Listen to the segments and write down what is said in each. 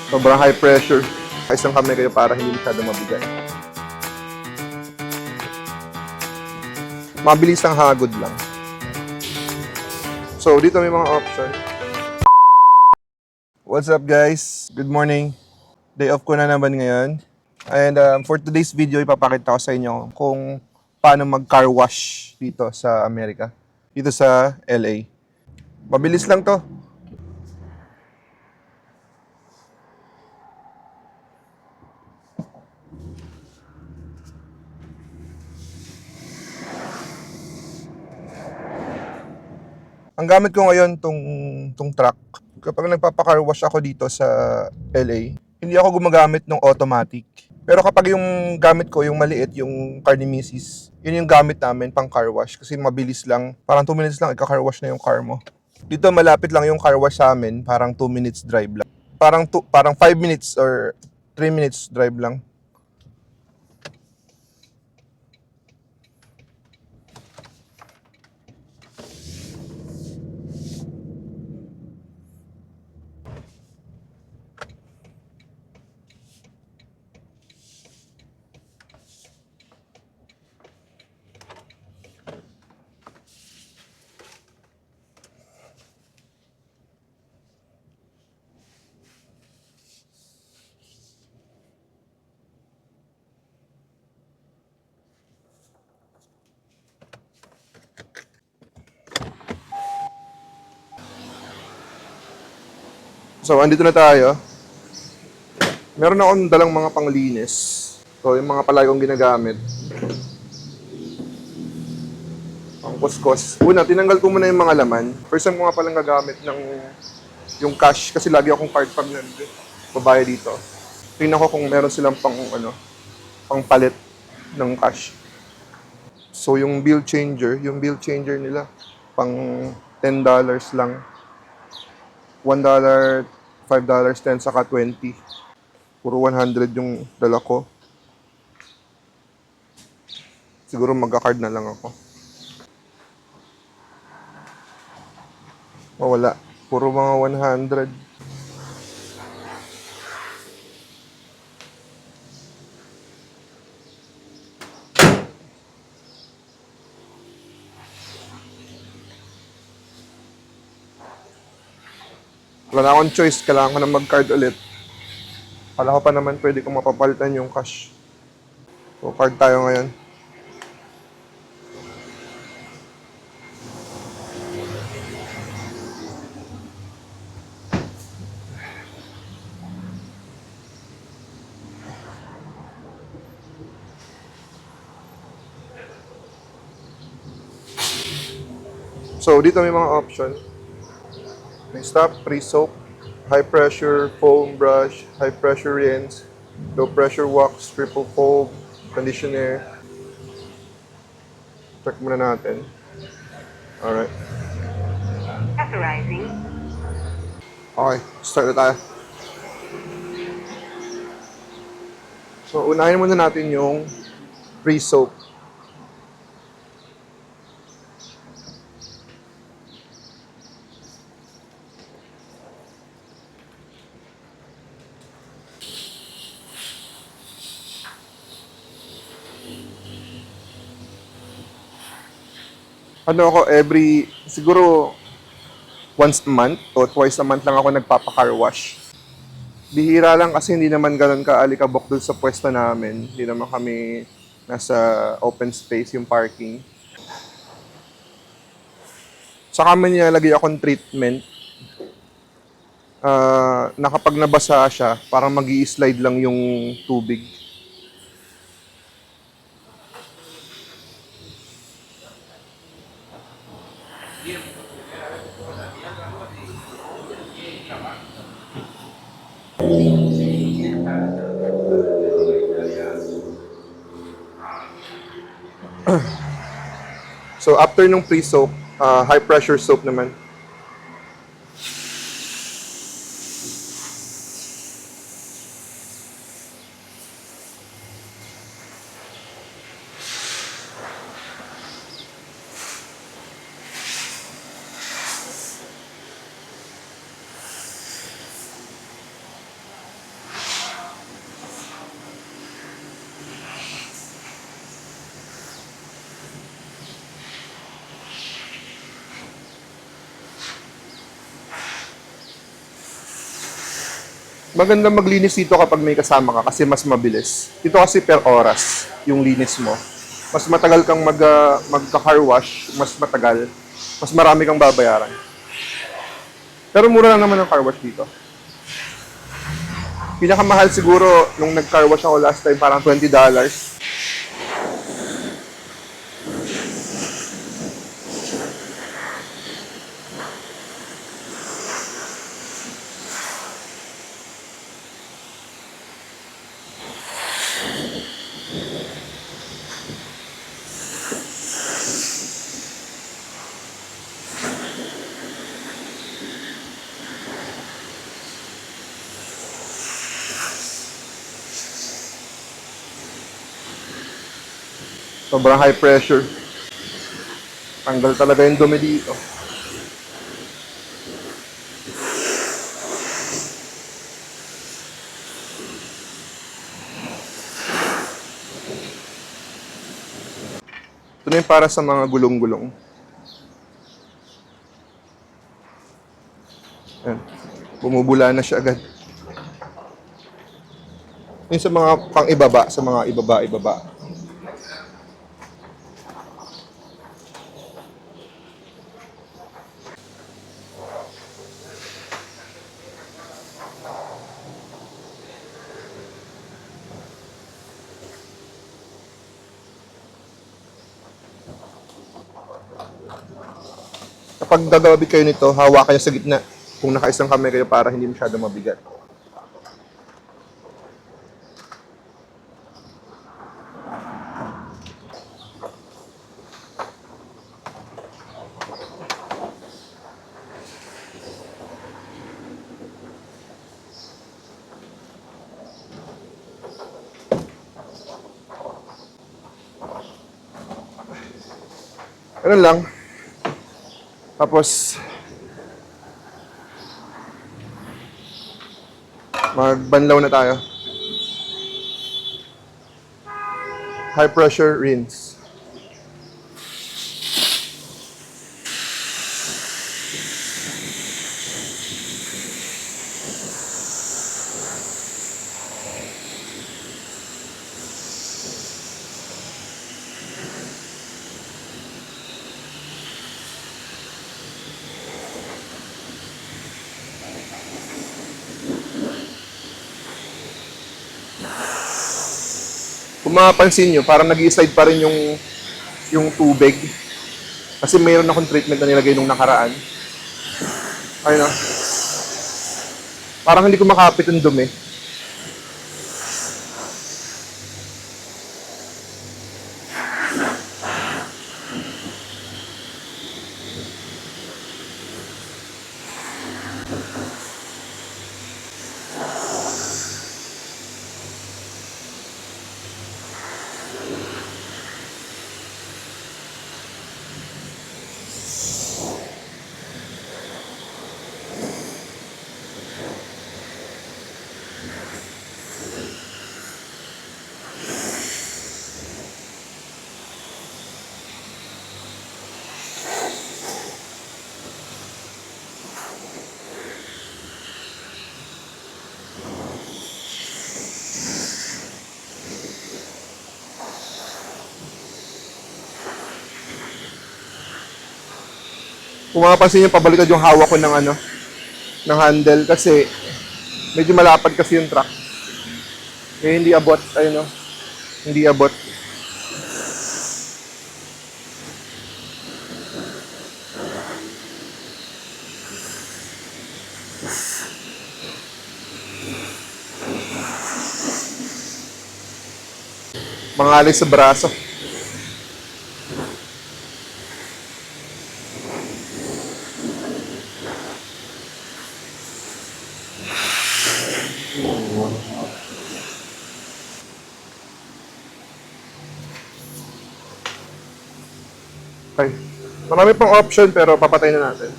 Sobrang high pressure. Isang kamay kayo para hindi masyado mabigat. Mabilis ang hagod lang. So, dito may mga option. What's up guys? Good morning. Day off ko na naman ngayon. And for today's video, ipapakita ko sa inyo kung paano mag-car wash dito sa Amerika. Dito sa LA. Mabilis lang to. Ang gamit ko ngayon tong truck. Kapag nagpapa-car wash ako dito sa LA, hindi ako gumagamit ng automatic. Pero kapag yung gamit ko, yung maliit, yung car ni Mrs., yun yung gamit namin pang car wash kasi mabilis lang. Parang 2 minutes lang ika-car wash na yung car mo. Dito malapit lang yung car wash sa amin, parang 2 minutes drive lang. Parang 5 minutes or 3 minutes drive lang. So, andito na tayo. Meron akong dalang mga panglinis. So, yung mga palagi kong ginagamit. Pang kuskus. Una, tinanggal ko muna yung mga laman. First time ko nga palang gagamit ng yung cash kasi lagi akong card pag babayad dito. Tingnan ko kung meron silang pang palit ng cash. So, yung bill changer nila, pang $10 lang. $1, $5, 10, saka 20. Puro 100 yung dala ko. Siguro magka-card na lang ako. Oh, wala. Puro mga 100. Wala na akong choice. Kailangan ko na mag-card ulit. Kala ko pa naman pwede kong mapapalitan yung cash. So, card tayo ngayon. So, dito may mga option. May stop, pre-soap, high pressure foam brush, high pressure rinse, low pressure wax, triple foam, conditioner. Check muna natin. Alright. Authorizing. Okay, start na tayo. So, unahin muna natin yung pre-soap. Siguro once a month o twice a month lang ako nagpapa-car wash. Bihira lang kasi hindi naman ganun ka-alikabok dun sa pwesto namin. Hindi naman kami nasa open space yung parking. Saka man nilalagay akong treatment na kapag nabasa siya, parang mag-i-slide lang yung tubig. So after nung pre-soap, high pressure soap naman. Maganda maglinis dito kapag may kasama ka kasi mas mabilis. Dito kasi per oras yung linis mo. Mas matagal kang magka-car wash, mas matagal, mas marami kang babayaran. Pero mura lang naman ang car wash dito. Pinakamahal siguro nung nag-car wash ako last time, parang $20. Sobrang high pressure. Tanggal talaga yung dumi dito. Ito na yung para sa mga gulong-gulong. Ayan. Bumubula na siya agad. Yung sa mga pang-ibaba, sa mga ibaba-ibaba. Kapag gagawin kayo nito, hawak kayo sa gitna. Kung nakaisang kamay kayo para hindi masyado mabigat. Ganun lang. Tapos, magbanlaw na tayo. High pressure rinse. Kung mapapansin nyo, parang nag-i-slide pa rin yung tubig. Kasi mayroon akong treatment na nilagay nung nakaraan. Ayun na. Parang hindi ko makapit yung dumi. Kung mapapansin nyo, pabaliktad yung hawak ko ng handle kasi medyo malapad kasi yung truck. Kaya hindi abot, ayun o. Hindi abot. Mangalay sa braso. Okay. Marami pang option pero papatay na natin.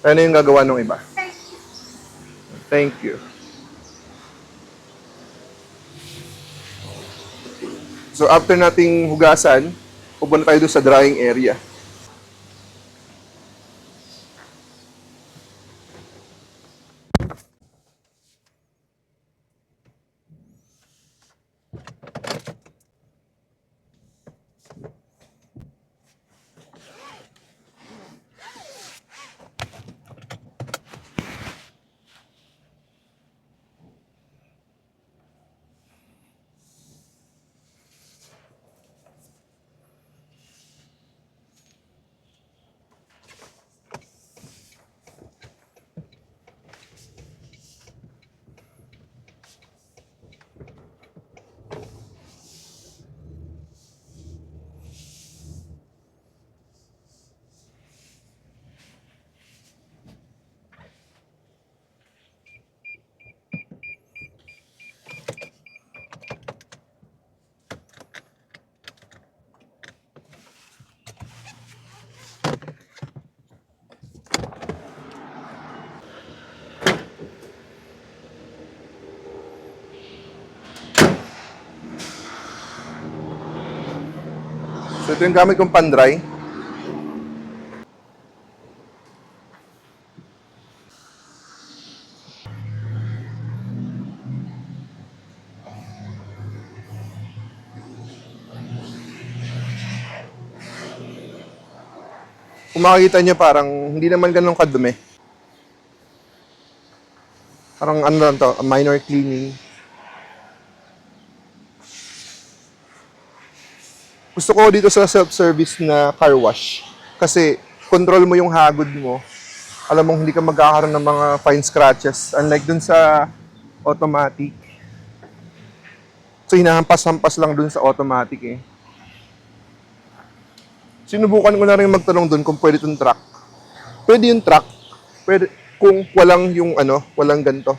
Ano yung gagawa ng iba? Thank you. So after nating hugasan, pupunta tayo doon sa drying area. So ito yung gamit kong pan-dry. Kung makikita nyo, parang hindi naman ganun kadumi. Parang ano lang to, a minor cleaning. Gusto ko dito sa self-service na car wash. Kasi control mo yung hagod mo. Alam mong hindi ka magkakaroon ng mga fine scratches. Unlike dun sa automatic. So hinahampas-hampas lang dun sa automatic eh. Sinubukan ko na rin magtanong dun kung pwede itong truck. Pwede yung truck. Pwede kung walang yung walang ganito.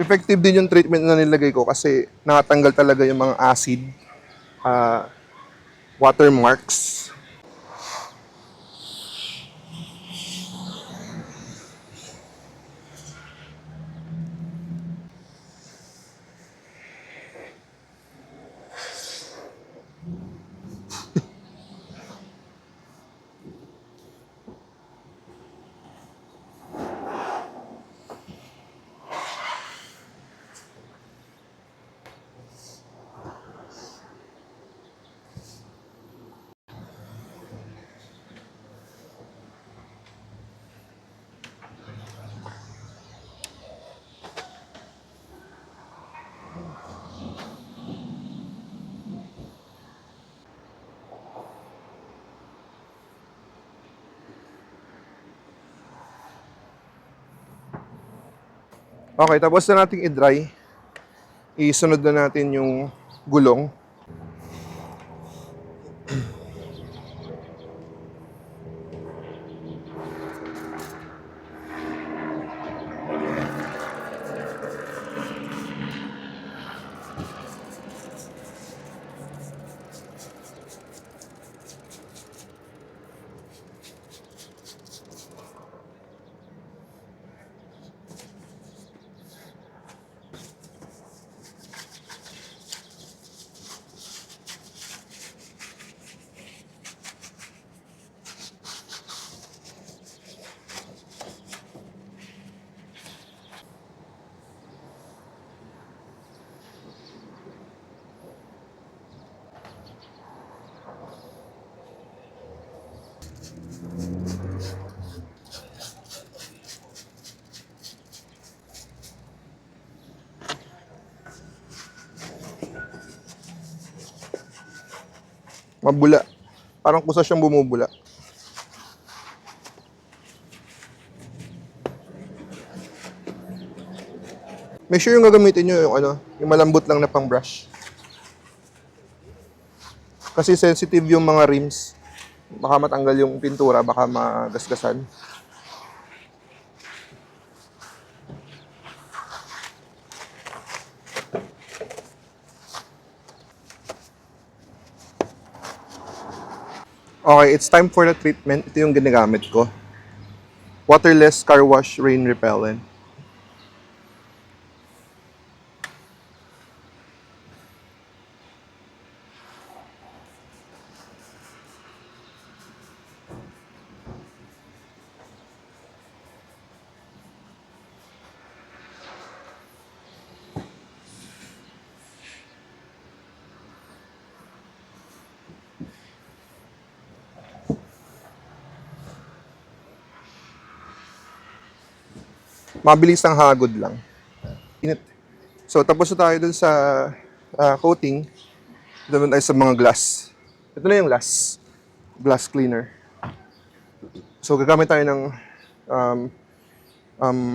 Effective din yung treatment na nilagay ko kasi nakatanggal talaga yung mga acid, watermarks. Okay, tapos na natin i-dry. Isunod na natin yung gulong. Mabula. Parang kusa siyang bumubula. Make sure yung gagamitin nyo yung yung malambot lang na pang brush. Kasi sensitive yung mga rims. Baka matanggal yung pintura, baka magasgasan. Okay, it's time for the treatment. Ito yung ginagamit ko. Waterless car wash rain repellent. Mabilis ang hagod lang. Init. So, tapos na tayo dun sa coating. Doon tayo sa mga glass. Ito na yung glass cleaner. So, gagamit tayo ng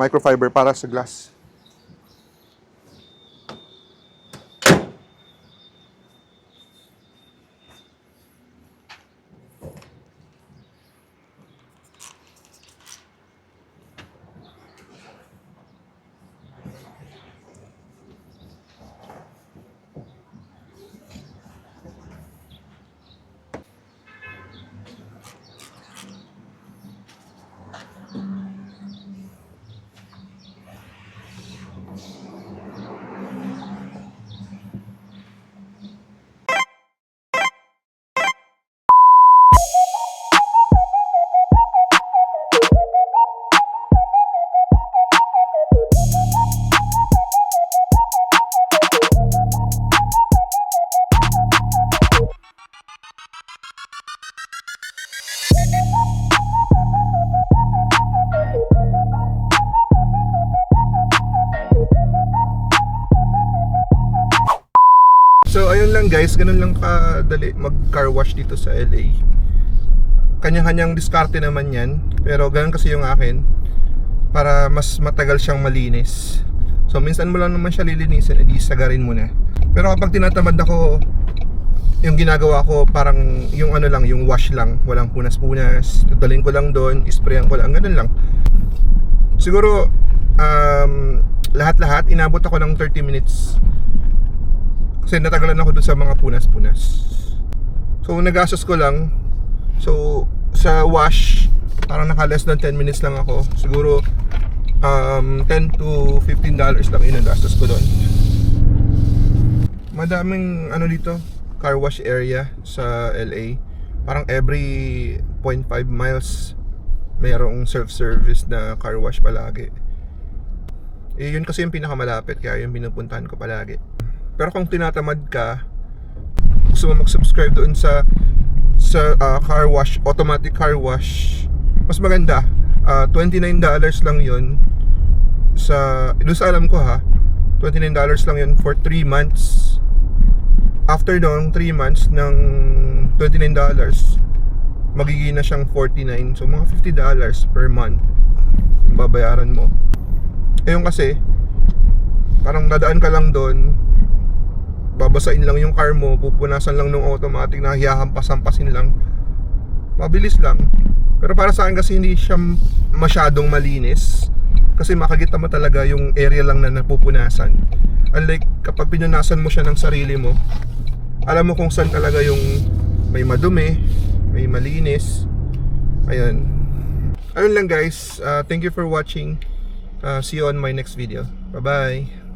microfiber para sa glass. So ayun lang guys, ganun lang kadali mag car wash dito sa LA. Kanya-kanyang diskarte naman yan, pero ganun kasi yung akin, para mas matagal siyang malinis. So minsan mo lang naman siya lilinisin, edi sagarin mo na. Pero kapag tinatamad ako, yung ginagawa ko parang yung ano lang, yung wash lang, walang punas-punas, dadalhin ko lang doon, isprayan ko lang, ganun lang. Siguro lahat-lahat inabot ako ng 30 minutes. Kasi natagalan ako doon sa mga punas-punas. So nagastos ko lang. So sa wash parang naka less than 10 minutes lang ako. Siguro $10 to $15 lang inagastos ko doon. Madaming ano dito, car wash area sa LA. Parang every 0.5 miles mayroong self-service na car wash palagi. Eh, yun kasi yung pinakamalapit, kaya yung pinupuntahan ko palagi. Pero kung tinatamad ka, gusto mo mag-subscribe doon sa car wash, automatic car wash, mas maganda. $29 lang yun doon sa alam ko ha. $29 lang yun for 3 months. After noong 3 months ng $29, magiging na siyang $49. So mga $50 per month yung babayaran mo. Ayun kasi parang dadaan ka lang doon, babasain lang yung car mo, pupunasan lang ng automatic, na hiyahampas-hampasin lang, mabilis lang. Pero para sa akin kasi hindi siya masyadong malinis, kasi makikita mo talaga yung area lang na napupunasan. Unlike kapag pinunasan mo siya ng sarili mo, alam mo kung saan talaga yung may madumi, may malinis. Ayun lang guys, thank you for watching. See you on my next video. Bye bye.